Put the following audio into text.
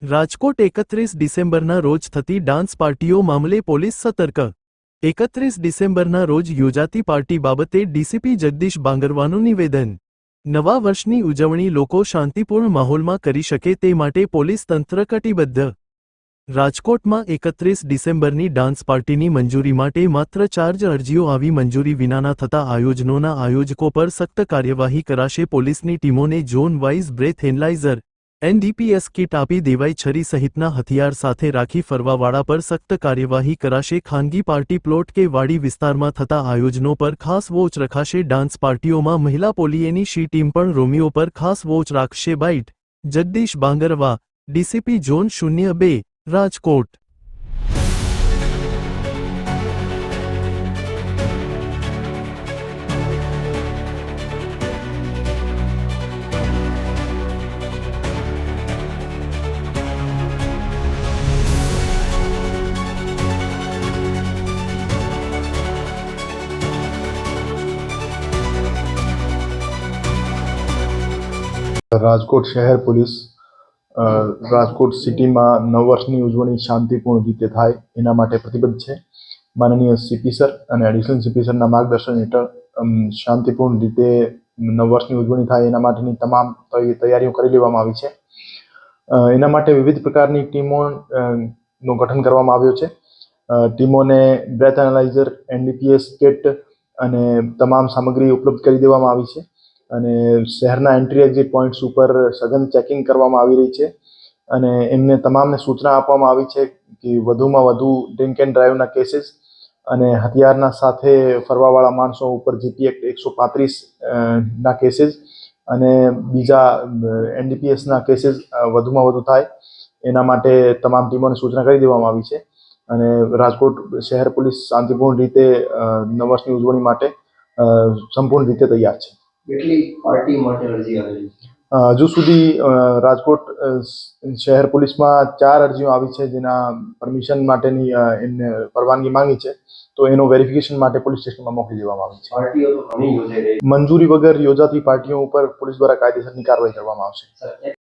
રાજકોટ 31 ડિસેમ્બરના રોજ થતી ડાન્સ પાર્ટીઓ મામલે પોલીસ સતર્ક। 31 ડિસેમ્બરના રોજ યોજાતી પાર્ટી બાબતે ડીસીપી જગદીશ બાંગરવાનું નિવેદન। નવા વર્ષની ઉજવણી લોકો શાંતિપૂર્ણ માહોલમાં કરી શકે તે માટે પોલીસ તંત્ર કટિબદ્ધ। રાજકોટમાં 31 ડિસેમ્બરની ડાન્સ પાર્ટીની મંજૂરી માટે માત્ર 4 જ અરજીઓ આવી મંજૂરી વિનાના થતા આયોજનોના આયોજકો પર સખ્ત કાર્યવાહી કરાશે। પોલીસની ટીમોને zone wise breath analyser NDPS kit આપી દેવાઈ। છરી સહિતના હથિયાર સાથે રાખી ફરવાવાળા પર સખ્ત કાર્યવાહી કરાશે। ખાનગી પાર્ટી પ્લોટ કે વાડી વિસ્તારમાં થતા આયોજનો પર ખાસ વોચ રખાશે। ડાન્સ પાર્ટીઓમાં મહિલા પોલીસની શી ટીમ પણ રોમિયો પર ખાસ વોચ રાખશે। Bite Jagdish Bangarva, DCP zone 02, Rajkot. Rajkot શહેર પોલીસ રાજકોટ સિટીમાં નવ વર્ષની ઉજવણી શાંતિપૂર્ણ રીતે થાય એના માટે પ્રતિબદ્ધ છે। માનનીય સીપી સર અને એડિશનલ સીપી સરના માર્ગદર્શન હેઠળ શાંતિપૂર્ણ રીતે નવ વર્ષની ઉજવણી થાય એના માટેની તમામ તૈયારીઓ કરી લેવામાં આવી છે। એના માટે વિવિધ પ્રકારની ટીમોનું ગઠન કરવામાં આવ્યું છે। ટીમોને બ્રેથ એનાલાઇઝર, એનડીપીએસ કિટ અને તમામ સામગ્રી ઉપલબ્ધ કરી દેવામાં આવી છે અને શહેરના એન્ટ્રી એક્ઝિટ પોઈન્ટ્સ ઉપર સઘન ચેકિંગ કરવામાં આવી રહી છે અને એમને તમામને સૂચના આપવામાં આવી છે કે વધુમાં વધુ ડ્રિંક એન્ડ ડ્રાઈવના કેસીસ અને હથિયારના સાથે ફરવાવાળા માણસો ઉપર જીપી એક્ટ 135 ના કેસીસ અને બીજા એનડીપીએસના કેસીસ વધુમાં વધુ થાય એના માટે તમામ ટીમોને સૂચના કરી દેવામાં આવી છે અને રાજકોટ શહેર પોલીસ શાંતિપૂર્ણ રીતે નવ વર્ષની ઉજવણી માટે સંપૂર્ણ રીતે તૈયાર છે। કેટલી પાર્ટી માટે અરજી આવેલી છે? હજુ સુધી રાજકોટ શહેર પોલીસમાં 4 અરજીઓ આવી છે જેના પરમિશન માટેની એમને પરવાનગી માંગી છે, તો એનો વેરિફિકેશન માટે પોલીસ સ્ટેશનમાં મોકલી દેવામાં આવી છે। પાર્ટીઓ તો ઘણી યોજાઈ રહી છે। મંજૂરી વગર યોજાતી પાર્ટીઓ ઉપર પોલીસ દ્વારા કાયદેસરની કાર્યવાહી કરવામાં આવશે।